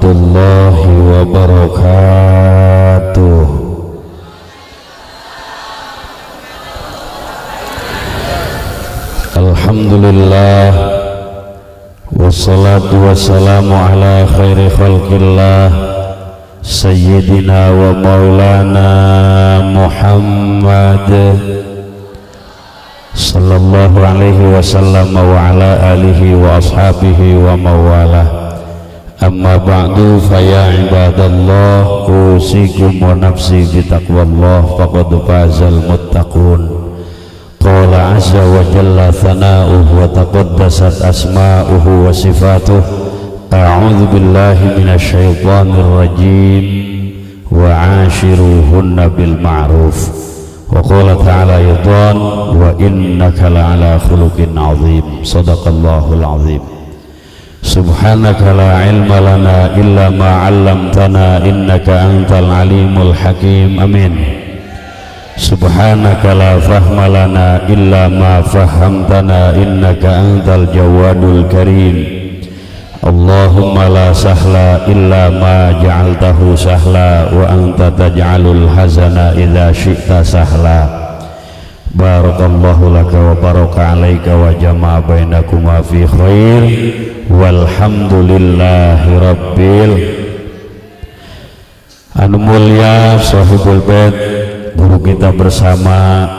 warahmatullahi wabarakatuh. Alhamdulillah, wassalatu wassalamu ala khairi khalqillah sayyidina wa maulana Muhammad sallallahu alaihi wasallam wa ala alihi wa ashabihi wa mawalah. Amma ba'du, faya ibadallah, usikum wa nafsi bitaqwallah, faqad fazal muttaqun. Qala azza wa jalla thana'uhu wa taqaddasat asma'uhu wa sifatuh. A'udzu billahi minasy syaithanir rajim. Wa 'ashiruhunna bil ma'ruf. Wa qala ta'ala aidan wa innaka la'ala khuluqin 'azim. Shadaqallahul 'azim. Subhanaka la ilma lana illa ma 'allamtana innaka antal alimul hakim. Amin. Subhanaka la fahma lana illa ma fahamtana innaka antal jawadul karim. Allahumma la sahla illa ma ja'altahu sahla wa anta taj'alul hazana idza syi'ta sahla. Barakallahu laka wa baraka alaika wa jama'a bainakuma fi khair walhamdulillahi rabbil anu mulia sahibul bait, guru kita bersama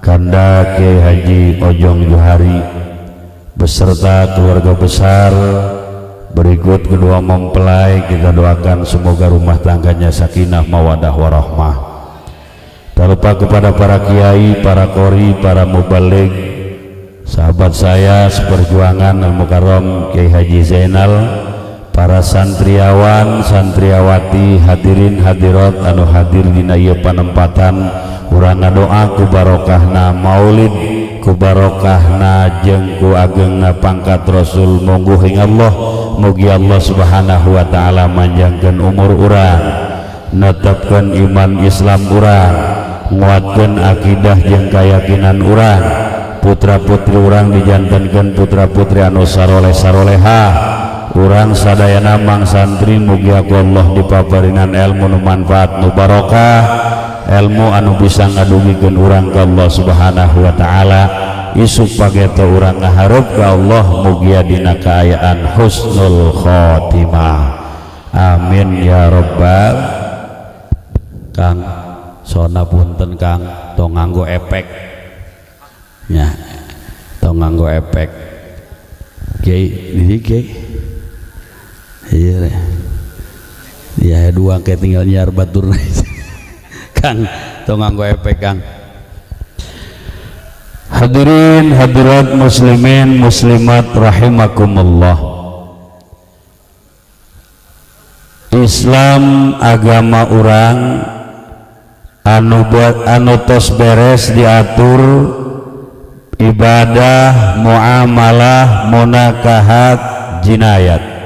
Kanda Kiai Haji Ojong Johari beserta keluarga besar. Berikut kedua mempelai, kita doakan semoga rumah tangganya sakinah mawadah warahmah. Tak lupa kepada para kiai, para qori, para mubaligh, sahabat saya seperjuangan Al-Mukarram Kiai Haji Zainal, para santriawan, santriawati, hadirin hadirat anu hadir dina ieu panempatan, urang ngadoa ku barokahna maulid, ku barokahna jeung ku agengna pangkat Rasul. Monggo Allah, mugi Allah Subhanahu wa taala manjangkeun umur urang, netepkeun iman Islam urang, nguatkeun akidah jeung kayakinan urang, putra-putri urang dijantenkeun putra-putri anu saroleh-sarolehah. Urang sadayana mang santri mugi Allah dipaparinan ilmu nu manfaat nu barokah, ilmu anu bisa ngadugikeun urang ka Allah Subhanahu wa taala. Isuk pageta urang ngaharep ka Allah mugi dina kaayaan husnul khotimah. Amin ya rabbal. Kang sona punten Kang, tong nganggo efek nya, tong nganggo efek Kiai ini Kiai. Iya, ya dua kayak tinggal nyar batur Kang, tong nganggo efek Kang. Hadirin hadirat muslimin muslimat rahimakumullah. Islam agama urang anu tos beres diatur ibadah, muamalah, munakahat, jinayat.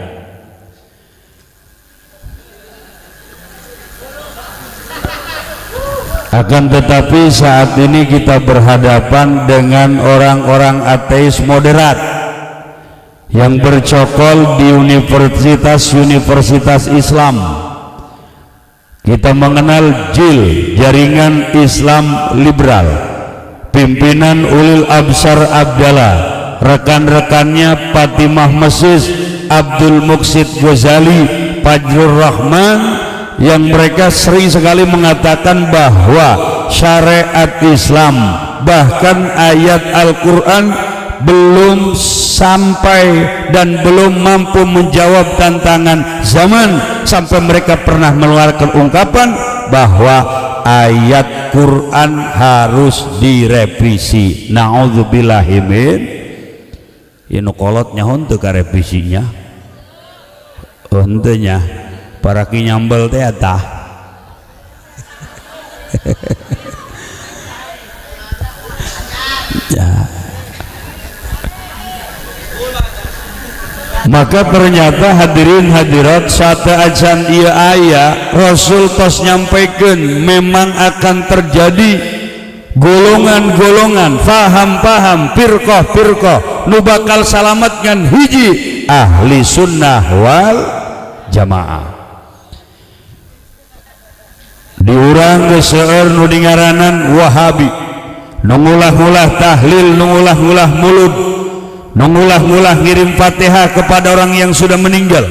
Akan tetapi saat ini kita berhadapan dengan orang-orang ateis moderat yang bercokol di universitas Islam. Kita mengenal JIL, Jaringan Islam Liberal, pimpinan Ulil Absar Abdallah, rekan-rekannya Fatimah Mesis, Abdul Muqsid Ghazali, Fajrul Rahman, yang mereka sering sekali mengatakan bahwa syariat Islam, bahkan ayat Al-Quran belum sampai dan belum mampu menjawab tantangan zaman, sampai mereka pernah mengeluarkan ungkapan bahwa ayat Quran harus direvisi. Na'udzubillahimin. Inu kolot nyahun teu ka revisinya henteunya para kinyambel teh atah. Ya. Maka ternyata hadirin hadirat sata ajan ieu aya Rasul tos nyampaikeun memang akan terjadi golongan-golongan, paham-paham, firqah-firqah nu bakal salamatkan hiji ahli sunnah wal jamaah. Diurang geus seueur nu dingaranan Wahabi, nu ngulah-ngulah tahlil, nu ngulah-ngulah mulud, nu ngulah-ngulah ngirim Fatihah kepada orang yang sudah meninggal.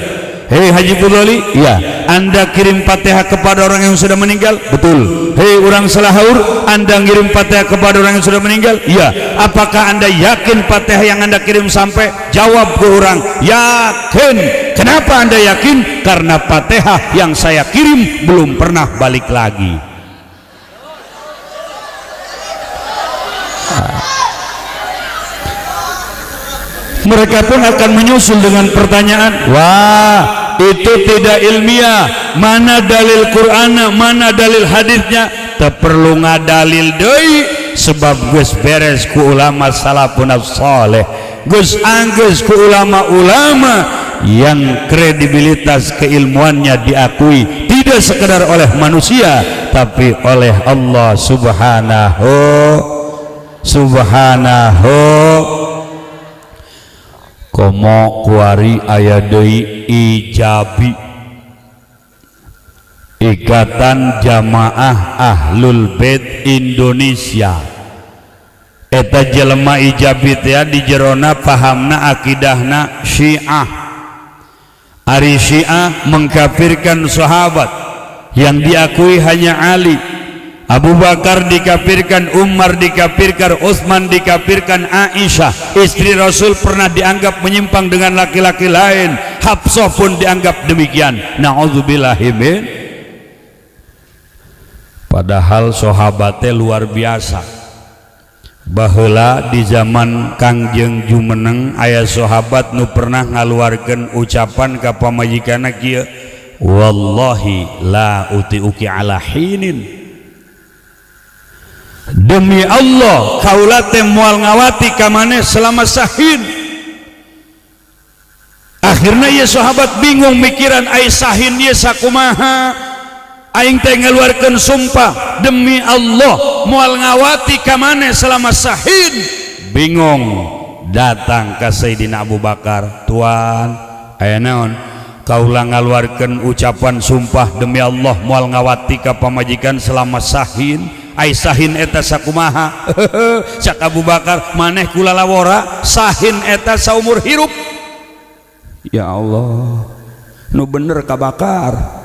Hei Haji Fudoli, iya, Anda kirim Fatihah kepada orang yang sudah meninggal? Betul. Hei orang Salahaur, Anda ngirim Fatihah kepada orang yang sudah meninggal? Iya. Apakah Anda yakin Fatihah yang Anda kirim sampai? Jawab ke orang, yakin. Kenapa Anda yakin? Karena Fatihah yang saya kirim belum pernah balik lagi. Mereka pun akan menyusul dengan pertanyaan, wah itu tidak ilmiah, mana dalil Qur'ana, mana dalil hadisnya? Tak perlu ngadalil deui, sebab geus beres ku ulama salafun saleh, geus anggeus ku ulama-ulama yang kredibilitas keilmuannya diakui tidak sekedar oleh manusia tapi oleh Allah subhanahu komo kuari aya deui ijabi Ikatan Jamaah Ahlul Bait Indonesia. Eta jelema ijabi teh di jerona pahamna akidahna Syiah. Ari Syiah mengkafirkan sahabat yang diakui hanya Ali, Abu Bakar dikafirkan, Umar dikafirkan, Utsman dikafirkan, Aisyah istri Rasul pernah dianggap menyimpang dengan laki-laki lain, Hafsah pun dianggap demikian. Nauzubillahi min. Padahal sahabatnya luar biasa. Baheula di zaman Kangjeng Jumeneng aya sahabat nu pernah ngaluarkeun ucapan ka pamajikanna kieu, wallahi la utiuki ala hinin. Demi Allah kaula teh moal ngawati ka maneh selama sahin. Akhirna ieu sahabat bingung mikiran ai sahin ieu sakumaha. Aing teh ngaluarkeun sumpah demi Allah moal ngawati ka maneh selama sahin. Bingung datang ka Sayyidina Abu Bakar, tuan aya naon? Kaula ngaluarkeun ucapan sumpah demi Allah moal ngawati ka pamajikan selama sahin. Ai sahin eta sakumaha? Cak Abu Bakar, maneh kula lawora sahin eta saumur hirup. Ya Allah, nu bener ka Bakar.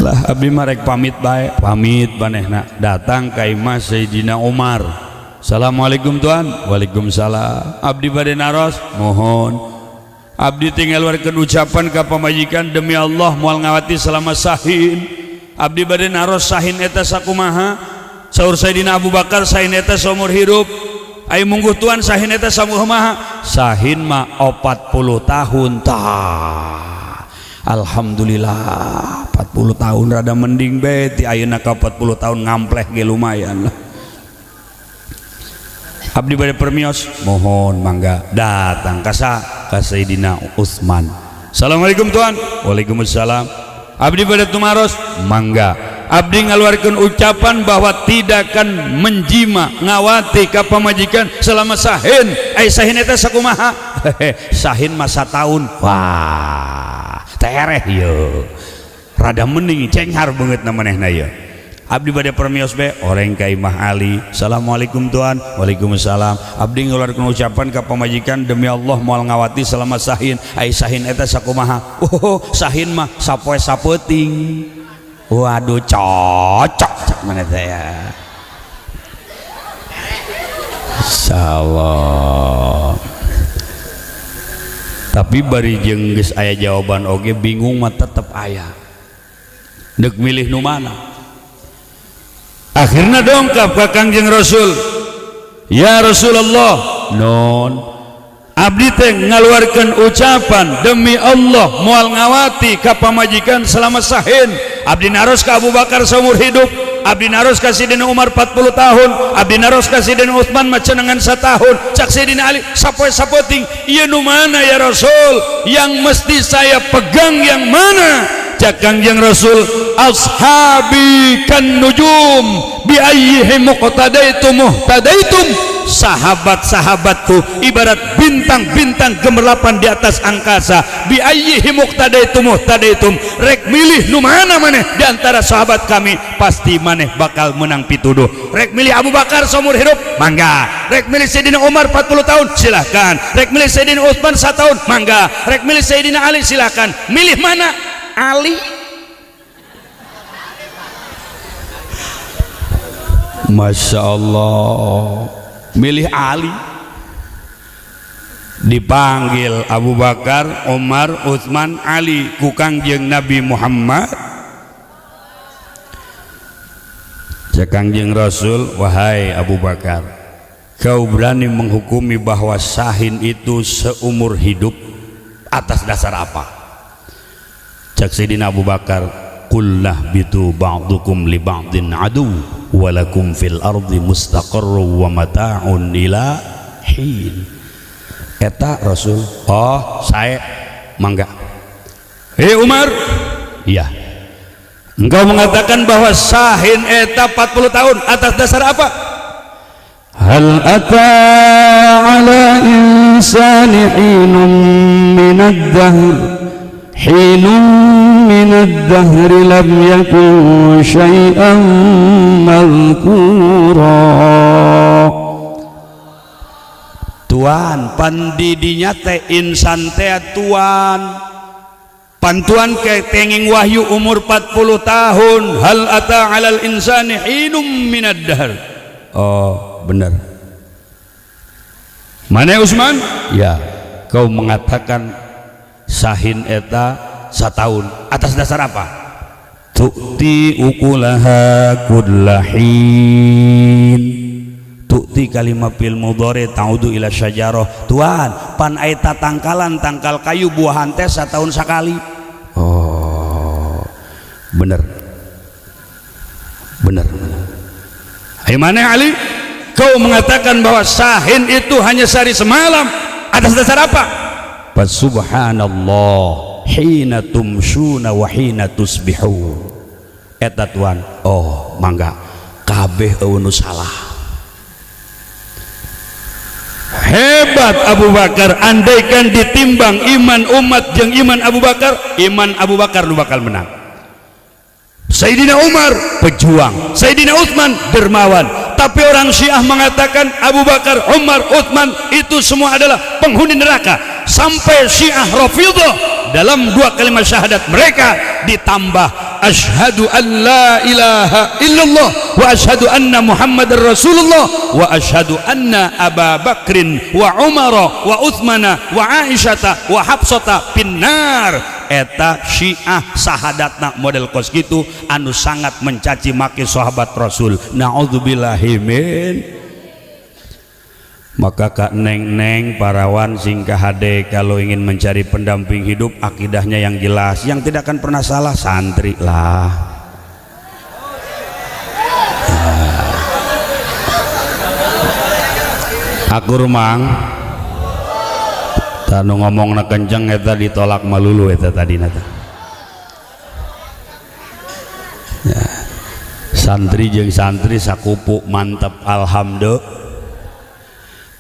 Lah abdi marek pamit bae, pamit manehna datang ka imah Sayyidina Umar. Assalamualaikum tuan. Waalaikumsalam. Abdi bade naros, mohon. Abdi tinggal ngaluarkeun ucapan ka pamajikan demi Allah moal ngawati selama sahin. Abdi bade naros sahin eta sakumaha? Saur Sayyidina Abu Bakar, sahin eta saumur hirup. Ai mungguh tuan sahin eta sakumaha? Sahin mah 40 tahun tah. Alhamdulillah 40 tahun rada mending bae ti ayeuna ka 40 tahun ngampleh ge lumayan lah. Abdi bade permios, mohon mangga datang ka Sayyidina Utsman. Assalamualaikum tuan. Waalaikumsalam. Abdi bade tumaros, mangga. Abdi ngaluarkeun ucapan bahwa tidak akan menjima ngawati ka pamajikan selama sahin. Ai sahin eta sakumaha? Sahin masa tahun. Wah, tereh ieu. Rada mending cenghar beungeut na manehna ieu. Abdi bade permios be oreng ka imah Ali. Assalamualaikum tuan. Waalaikumsalam. Abdi ngaluarkeun ucapan ka pamajikan demi Allah moal ngawati selama sahin. Ai sahin eta sakumaha? Oh, sahin mah sapoe sapeuting. Waduh cocok cak mana saya. Insyaallah. Tapi bari jeung geus aya jawaban oge bingung mah tetep aya. Deuk milih nu mana? Akhirna dongkap ka Kangjeng Rasul. Ya Rasulullah, non abdi teh ngaluarkeun ucapan demi Allah moal ngawati ka pamajikan selama sahin. Abdi naros ka Abu Bakar seumur hidup. Abdi naros ka Sayyidina Umar 40 tahun. Abdi naros ka Sayyidina Utsman macenengan setahun. Cak Sayyidina Ali sapoe-sapoting. Ieu nu mana ya Rasul? Yang mesti saya pegang yang mana? Cak Kangjeng Rasul, ashabi kan nujum bi ayyihi muqtadaitum muhtadaitum. Sahabat-sahabatku ibarat bintang-bintang gemerlapan di atas angkasa. Bi ayyihi muqtadaitum muhtadaitum, rek milih nu mana maneh di antara sahabat kami pasti maneh bakal menang pituduh. Rek milih Abu Bakar seumur hidup mangga, rek milih Sayyidina Umar 40 tahun silahkan, rek milih Sayyidina Utsman 1 tahun mangga, rek milih Sayyidina Ali silahkan. Milih mana? Ali. Masya Allah, milih Ali. Dipanggil Abu Bakar, Umar, Utsman, Ali ku Kangjeng Nabi Muhammad. Cek Kangjeng Rasul, wahai Abu Bakar, kau berani menghukumi bahwa Sahin itu seumur hidup atas dasar apa? Cek Sayyidina Abu Bakar, qullah bitu ba'dukum li ba'din adu walakum fil ardi mustaqarru wa mata'un ila hin. Eta Rasul, oh saya mangga. Hei Umar, iya, engkau mengatakan bahwa Sahin eta 40 tahun atas dasar apa? Hal ata ala insani hinum minad dahr, hinum minad dahr lam yakun syai'an madhkura. Tuan pandidinya teh insan teh tuan pantuan ke tenging wahyu umur 40 tahun. Hal ata alal insani hinum minad dahr. Oh benar. Mana Utsman? Ya, kau mengatakan Sahin eta 1 tahun atas dasar apa? Tu'ti ukulaha kullahin. Tu'ti kalimah fil mudhari ta'udu ila syajarah. Tuan pan aita tangkalan tangkal kayu buahan teh 1 tahun sekali. Oh bener bener. Hai mana Ali, kau mengatakan bahwa Sahin itu hanya sehari semalam atas dasar apa? Subhanallah hina tumshuna wa hina tusbihun. Eta tuan, oh mangga kabeh eueuh salah. Hebat Abu Bakar, andaikan ditimbang iman umat jeung iman Abu Bakar lu bakal menang. Sayyidina Umar pejuang, Sayyidina Utsman dermawan, tapi orang Syiah mengatakan Abu Bakar, Umar, Utsman itu semua adalah penghuni neraka. Sampai Syiah Rafidhah dalam 2 kalimat syahadat mereka ditambah asyhadu an la ilaha illallah wa asyhadu anna muhammadar rasulullah wa asyhadu anna Aba Bakrin wa Umara wa Utsmana wa Aisyata wa Hafsata pinnar. Eta Syiah sahadatna model kos gitu anu sangat mencaci maki sahabat Rasul. Naudzubillahi min. Maka Kak Neng parawan singkah hade kalau ingin mencari pendamping hidup akidahnya yang jelas, yang tidak akan pernah salah santri lah. Aku rumang tanu ngomong na kenceng eta ditolak malulu eta tadi nata. Ya. Santri jeung santri sakupu mantap alhamdulillah.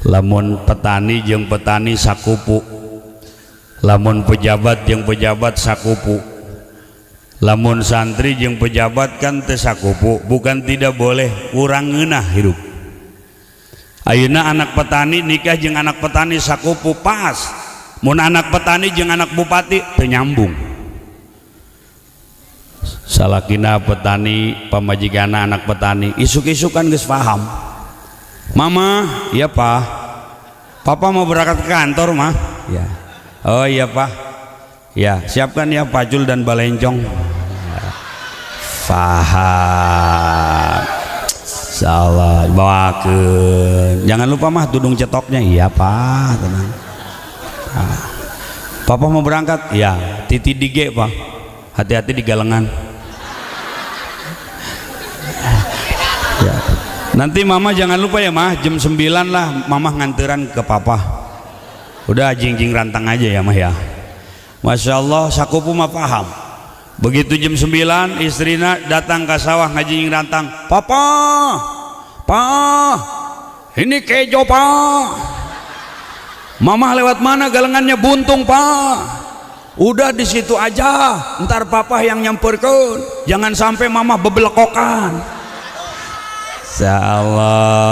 Lamun petani jeung petani sakupu, lamun pejabat jeung pejabat sakupu, lamun santri jeung pejabat kan teu sakupu. Bukan tidak boleh, urang ngeunah hirup. Ayeuna anak petani nikah jeung anak petani sakupu pas, mun anak petani jeung anak bupati teu nyambung. Salakina petani pamajigana anak petani isuk-isukan geus paham. Mama, iya Pak, Papa mau berangkat ke kantor mah. Ya. Oh iya Pak, ya siapkan ya pacul dan balencong. Faham. Insyaallah bawakeun. Jangan lupa mah tudung cetoknya. Iya Pak, tenang. Nah. Papa mau berangkat? Ya, titi dige Pak. Hati-hati di galengan. Ya. Nanti mama jangan lupa ya mah jam 9 lah mama nganteran ke papa. Udah jing-jing rantang aja ya mah ya. Masya Allah sakupu mah paham. Begitu jam 9 istrina datang ke sawah ngaji rantang, papa ini kejo pak, mama lewat mana galengannya buntung pak, udah di situ aja ntar papa yang nyamperkan, jangan sampai mama bebelekokan. Insyaallah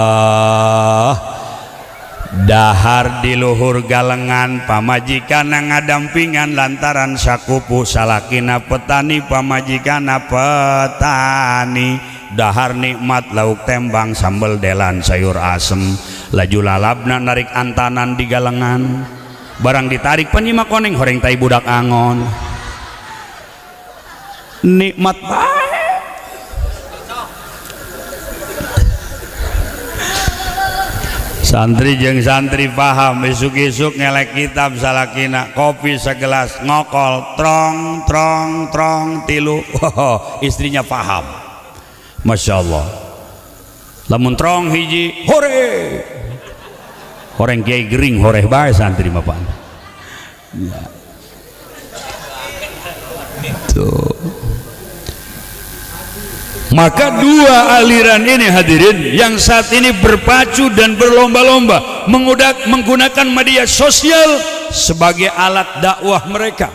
dahar di luhur galengan pamajikan ngadampingan lantaran sakupu salakina petani pamajikan petani dahar nikmat lauk tembang sambal delan sayur asem laju lalabna narik antanan di galengan barang ditarik penyimak koneng horeng tai budak angon nikmat baik. Santri jeung santri paham isuk-isuk ngelek kitab salakina kopi segelas ngokol trong trong trong tilu istrinya paham Masya Allah lamun trong hiji hore horeng kiai gering horeh bae santri mapan ya. Tuh. Maka dua aliran ini hadirin yang saat ini berpacu dan berlomba-lomba menggunakan media sosial sebagai alat dakwah mereka.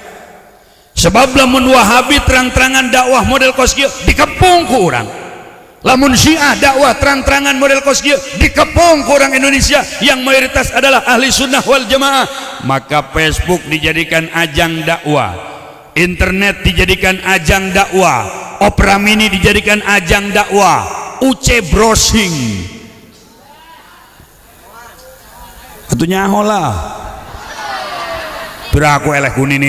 Sebab lamun Wahabi terang-terangan dakwah model kos kieu dikepung ku urang. Lamun Syiah dakwah terang-terangan model kos kieu dikepung ku orang Indonesia yang mayoritas adalah ahli sunnah wal jamaah. Maka Facebook dijadikan ajang dakwah, internet dijadikan ajang dakwah, Opera Mini dijadikan ajang dakwah, UC browsing. Atuh nyaho lah. Beraku eleh ku nini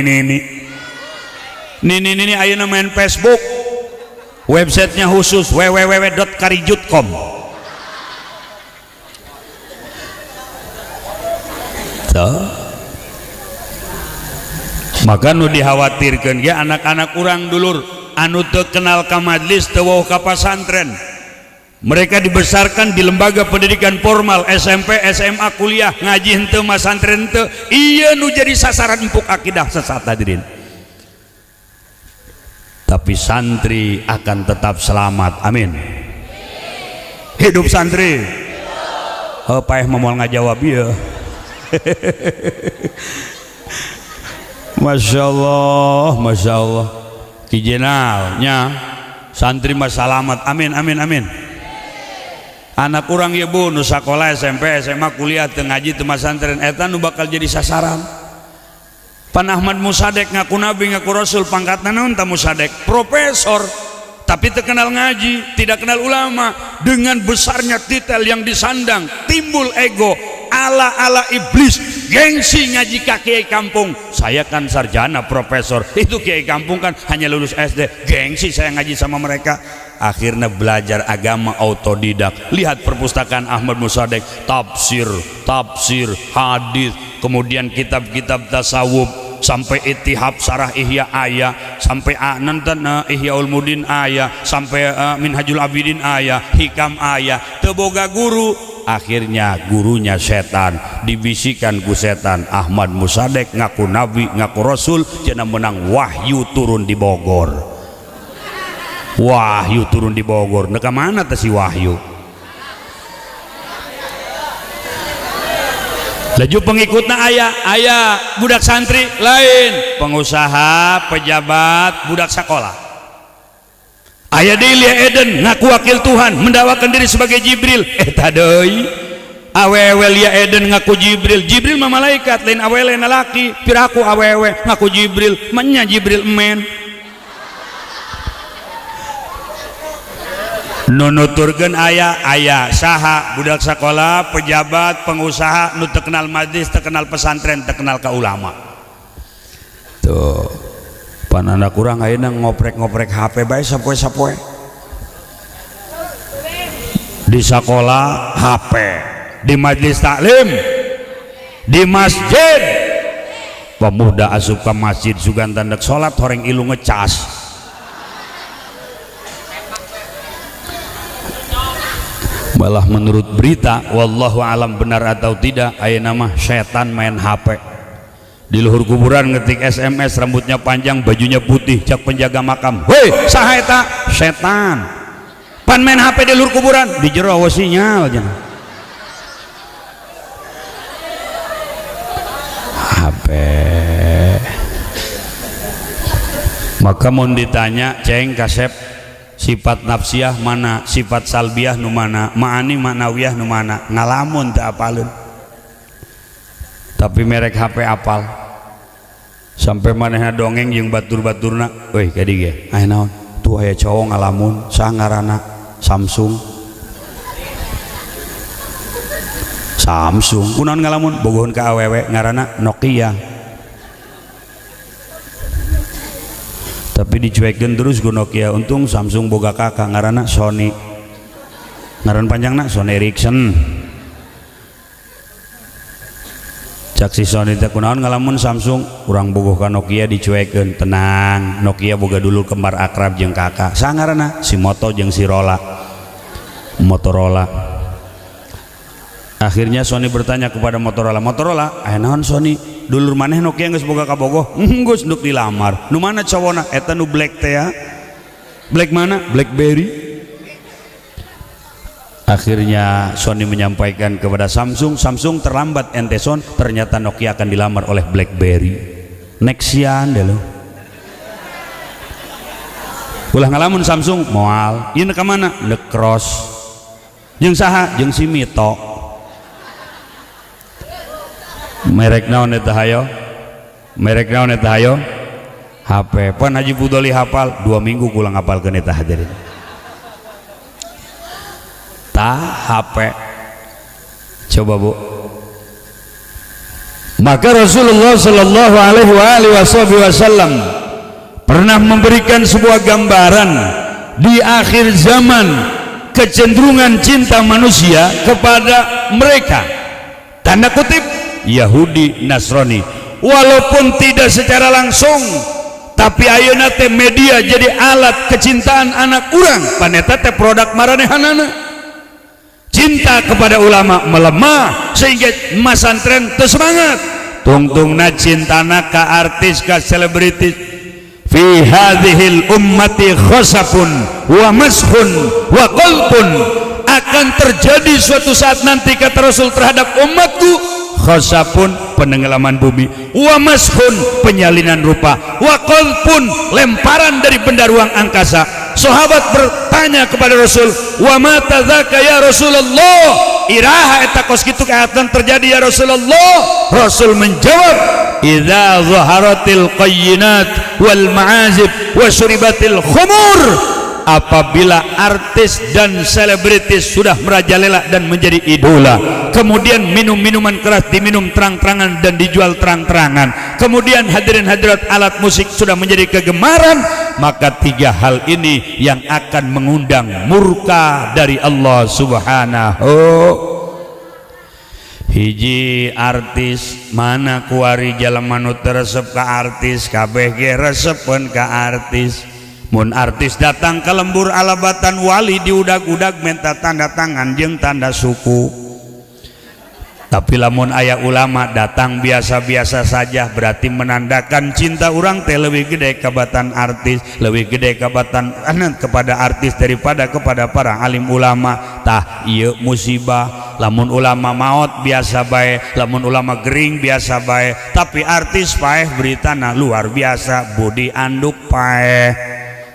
ayeuna main Facebook. Websitenya khusus www.karijut.com. Maka nu dikhawatirkeun ge anak-anak urang dulur anu teu kenal ka majlis teu weuh ka pasantren. Mereka dibesarkan di lembaga pendidikan formal SMP, SMA, kuliah, ngaji henteu masantren henteu. Ieu nu jadi sasaran empuk akidah sesat hadirin. Tapi santri akan tetap selamat. Amin. Hidup santri. Heuh paeh moal ngajawab ieu. Masya Allah, Masya Allah. Kijenalnya santri mah salamat. Amin amin amin. Anak urang ieu bu nu sakola SMP SMA kuliah teu ngaji teu masantren eta nu bakal jadi sasaran. Pan Ahmad Musadek ngaku nabi ngaku rasul pangkatna naon ta Musadek? Profesor tapi teu kenal ngaji, tidak kenal ulama. Dengan besarnya titel yang disandang timbul ego ala iblis, gengsi ngaji ka kiai kampung. Saya kan sarjana profesor, itu kiai kampung kan hanya lulus SD, gengsi saya ngaji sama mereka. Akhirnya belajar agama autodidak. Lihat perpustakaan Ahmad Musadek, tafsir, hadis, kemudian kitab-kitab tasawuf, sampai Ittihab Sarah Ihya Ayah, sampai nanten Ihya Ulumuddin Ayah, sampai Minhajul Abidin Ayah, Hikam Ayah. Teu boga guru, akhirnya gurunya setan, dibisikan ku setan. Ahmad Musadek ngaku nabi ngaku rasul, cenah menang wahyu turun di Bogor. Wahyu turun di Bogor, neka mana teh si wahyu? Laju pengikutna ayah budak santri lain, pengusaha, pejabat, budak sekolah. Ayah deui Lia Eden ngaku wakil Tuhan, mendakwakan diri sebagai Jibril. Eta deui awewe Lia Eden ngaku Jibril. Jibril mah malaikat, lain awewe lain laki. Piraku awewe ngaku Jibril, menya Jibril men. Nunuturkeun ayah saha budak sekolah, pejabat, pengusaha nu teu kenal majlis, teu kenal pesantren, teu kenal ka ulama. Tuh pan anak urang ayeuna ngoprek-ngoprek HP bae sapoe-sapoe. Di sekolah HP, di majlis taklim, di masjid. Pemuda asup ka masjid sugan tandek salat horeng ilu ngecas. Malah menurut berita wallahu alam benar atau tidak ayeuna mah setan main HP. di luhur kuburan ngetik SMS, rambutnya panjang, bajunya putih, cak penjaga makam, woi saha eta? Setan. Pan main HP di luhur kuburan, di jero awas sinyal aja HP. Maka mau ditanya ceng kasep, sifat nafsiyah mana, sifat salbiyah nu mana, ma'ani ma'nawiyah nu mana, ngalamun teu apaleun. Tapi merek HP apal sampai manehna dongeng jeung batur-baturna, weh kadi ge aya naon tuh aya cowok ngalamun saha ngaranna Samsung kunaon ngalamun bogohon ka awewe ngaranna Nokia, tapi dicuekeun terus ku Nokia. Untung Samsung boga kakak ngaranna Sony, ngaran panjangna Sony Ericsson. Cak si Sony teh kunaon ngalamun Samsung, urang bogoh ka Nokia dicuekeun. Tenang, Nokia boga dulu kembar akrab jeung kakak. Saha ngaranna? Si Moto jeung si Motorola. Akhirnya Sony bertanya kepada Motorola, aya naon Sony? Dulur maneh Nokia geus boga ka bogoh? Geus nduk dilamar. Nu mana cowona? Eta nu black teh ya. Black mana? BlackBerry. Akhirnya Sony menyampaikan kepada Samsung terlambat ente Son, ternyata Nokia akan dilamar oleh BlackBerry. Nexian deh lo. Ulah ngalamun Samsung moal, ieu ka mana? Nekros. Jeung saha? Jeung si Mito. Merek naon eta hayo? HP. Pan Haji Budoli hafal 2 minggu kulang hafalkeun eta hadirin. HP coba Bu. Maka Rasulullah Shallallahu Alaihi Wasallam pernah memberikan sebuah gambaran di akhir zaman kecenderungan cinta manusia kepada mereka, tanda kutip Yahudi Nasrani, walaupun tidak secara langsung, tapi ayeuna teh media jadi alat kecintaan anak urang, paneta teh produk maranehanana. Cinta kepada ulama melemah sehingga masantren teu semangat. Tungtungna cintana ka artis, ka selebritis. Fi hadhil ummati khosafun wa mashun wa qalbun, akan terjadi suatu saat nanti kata Rasul terhadap umatku, khosafun penenggelaman bumi, wa mashun penyalinan rupa, wa qalbun lemparan dari benda ruang angkasa. Sahabat bertanya kepada Rasul, wa ma tadzaka ya Rasulullah, iraha eta kos kitu kaatan terjadi ya Rasulullah? Rasul menjawab, idza zaharatil qayyinat wal ma'azib wa syuribatil khumur, apabila artis dan selebritis sudah merajalela dan menjadi idola, kemudian minum-minuman keras diminum terang-terangan dan dijual terang-terangan, kemudian hadirin hadirat alat musik sudah menjadi kegemaran, maka 3 hal ini yang akan mengundang murka dari Allah Subhanahu. Hiji artis mana kuari jelema nu resep ka artis, kabeh ge resepeun ka artis. Mun artis datang ke lembur alabatan wali diudag-udag minta tanda tangan jeung tanda suku. Tapi lamun aya ulama datang biasa-biasa saja, berarti menandakan cinta urang teh leuwih gede kabatan artis, leuwih gede kabatan kepada artis daripada kepada para alim ulama. Tah ieu musibah. Lamun ulama maot biasa bae, lamun ulama gering biasa bae, tapi artis paeh beritana luar biasa. Budi Anduk paeh,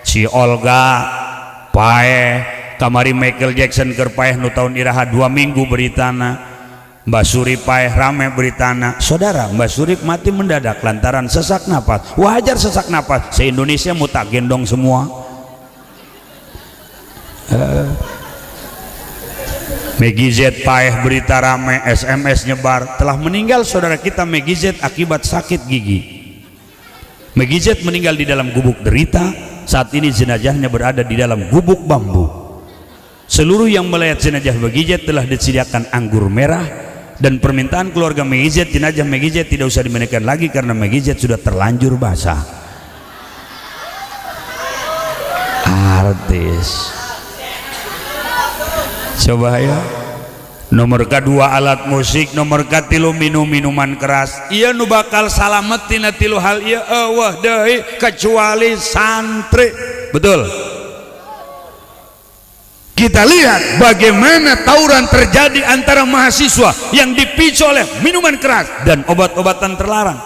si Olga paeh, kamari Michael Jackson keur paeh nu taun iraha 2 minggu beritana. Mbak Suri paeh rame beritana. Saudara, Mbak Suri mati mendadak lantaran sesak napas. Wajar sesak napas, se-Indonesia muta gendong semua. Meggy Z paeh berita rame, SMS nyebar, telah meninggal saudara kita Meggy Z akibat sakit gigi. Meggy Z meninggal di dalam gubuk derita. Saat ini jenazahnya berada di dalam gubuk bambu. Seluruh yang melihat jenazah Meggy Z telah disediakan anggur merah, dan permintaan keluarga Meggy Z, jenazah Meggy Z tidak usah dimandikan lagi karena Meggy Z sudah terlanjur basah. Artis coba ya, nomor kedua alat musik, nomor katilu minum-minuman keras. Ieu nu bakal salamet tina tilu hal ieu eueuh deui kecuali santri. Betul. Kita lihat bagaimana tawuran terjadi antara mahasiswa yang dipicu oleh minuman keras dan obat-obatan terlarang.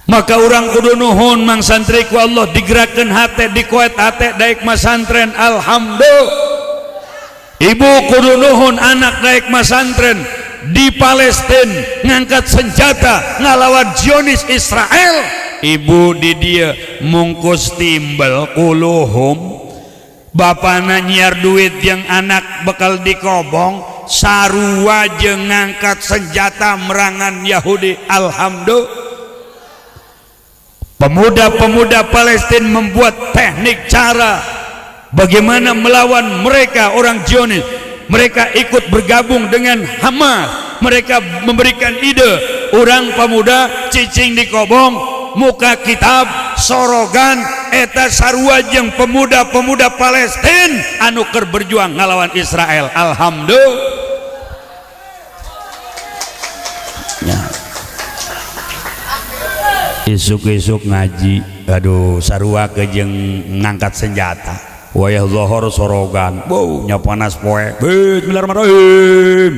Maka orang kudu nuhun mang santri ku Allah digerakkeun hate, dikuat hate daek masantren. Alhamdulillah. Ibu kudu nuhun anak daek masantren di Palestina ngangkat senjata ngalawan Zionis Israel. Ibu di dia mungkus timbel kuluhum, bapana nyiar duit yang anak bekal dikobong, sarua jeung ngangkat senjata merangan Yahudi. Alhamdulillah. Pemuda-pemuda Palestina membuat teknik cara bagaimana melawan mereka orang Zionis. Mereka ikut bergabung dengan Hamas. Mereka memberikan ide, orang pemuda cicing dikobong, muka kitab sorogan eta sarua jeung pemuda-pemuda Palestina anu keur berjuang ngalawan Israel. Alhamdulillah. Ya. Isuk-isuk ngaji, aduh sarua ke jeung ngangkat senjata. Wayah zuhur sorogan, wow nya panas poe. Bismillahirrahmanirrahim.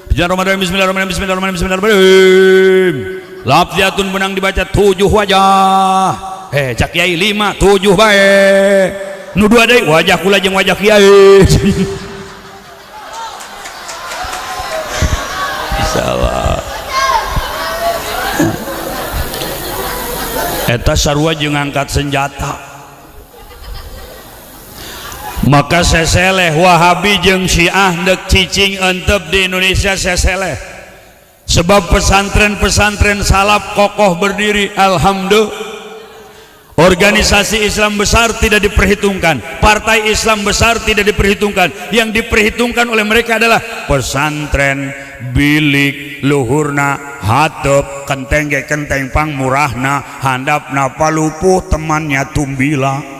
Bismillahirrahmanirrahim. Bismillahirrahmanirrahim. Lafzatun benang dibaca 7 wajah. Cak kiai 5, 7 bae. Nu 2 deui wajah kula jeung wajah kiai. Insyaallah. Eta sarua jeung ngangkat senjata. Maka seseleh Wahabi jeung Syiah dek cicing entep di Indonesia seseleh. Sebab pesantren-pesantren salaf kokoh berdiri. Alhamdulillah. Organisasi Islam besar tidak diperhitungkan, partai Islam besar tidak diperhitungkan. Yang diperhitungkan oleh mereka adalah pesantren, bilik, luhurna, hatep, kenteng ge kenteng pang murahna, handapna palupuh, temannya tumbila.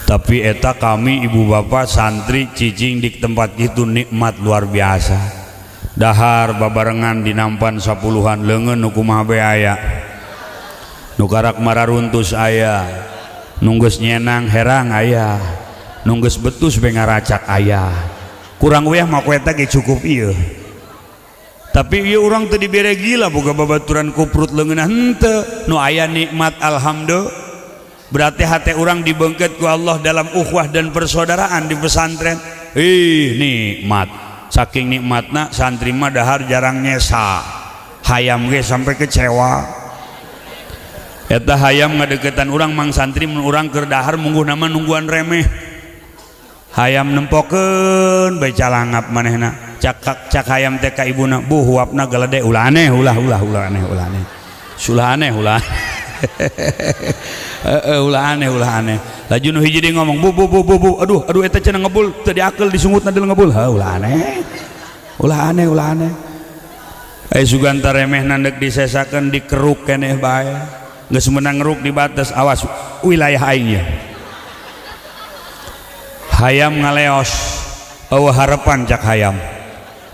Tapi eta kami ibu bapak santri cicing di tempat itu nikmat luar biasa. Dahar babarengan dinampan 10-an leungeun nu kumaha be aya. Nu karak mararuntus aya. Nunggeus nyenang herang aya. Nunggeus betus be ngaracak aya. Kurang weh mah eta ge cukup ieu. Tapi ieu urang teu dibere gila boga babaturan kuprut leungeunna henteu. Nu aya nikmat alhamdulillah. Berarti hati orang dibengket ku Allah dalam ukhuwah dan persaudaraan di pesantren. Nikmat. Saking nikmatna santri mah dahar jarang nyesa. Hayam ge sampai kecewa. Eta hayam ngadeukeutan urang mang santri mun urang keur dahar mungguh nama nungguan remeh. Hayam nempokeun bae calangap manehna. Cak hayam teh ka ibuna, "Bu huapna galede ulah aneh ulah aneh. Sulah aneh ulah." ulah aneh. Laju nu hiji ngomong, bu, aduh eta cenah ngebul, teu diakel disungutna deul ngebul. Ulah aneh. Suganta remehna deuk disesakeun dikeruk keneh bae. Geus meunang ngeruk di batas, awas wilayah aing ya. Hayam ngaleos, eueuh harapan cak hayam.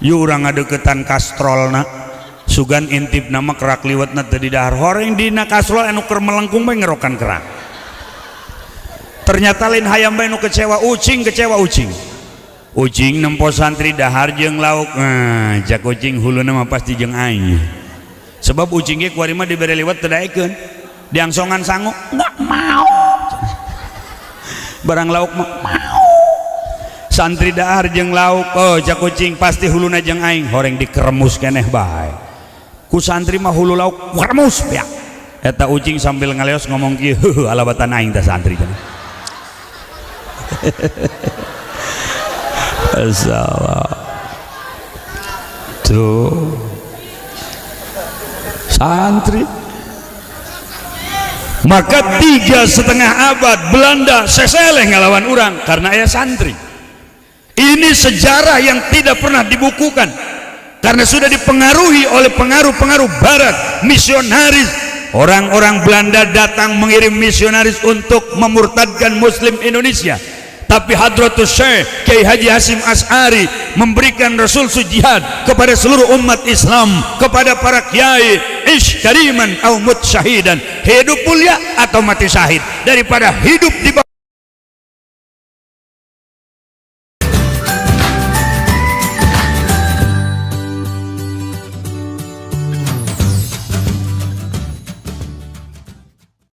Yu urang ngadeuketan kastrolna. Sugan intip nama kerak liwatna teu di dahar. Horeng dina kastrol anu keur melengkung bae ngerokan kerak. Ternyata lain hayam bae nu kecewa ucing. Ucing nempo santri dahar jeung lauk. Jak ucing huluna mah pasti jeung aing. Sebab ucing ge kuari mah dibere liwat teu daekeun. Diangsongan sangu, enggak mau. Barang lauk mah mau. Santri dahar jeung lauk, jak ucing pasti huluna jeung aing. Horeng dikeremus keneh bae. Ku santri mah hulu lauk warmus ya. Eta ucing sambil ngaleos ngomong kieu, alabatan aing teh santri kan. Masyaallah. Tuh. Santri. Maka 3,5 abad Belanda seseleh ngalawan urang karena aya santri. Ini sejarah yang tidak pernah dibukukan. Karena sudah dipengaruhi oleh pengaruh-pengaruh barat, misionaris. Orang-orang Belanda datang mengirim misionaris untuk memurtadkan muslim Indonesia. Tapi Hadratus Syekh Kiai Haji Hasyim Asy'ari memberikan rasul jihad kepada seluruh umat Islam, kepada para kiai, ish kariman au mut syahidan, hidup mulia atau mati syahid, daripada hidup di bawah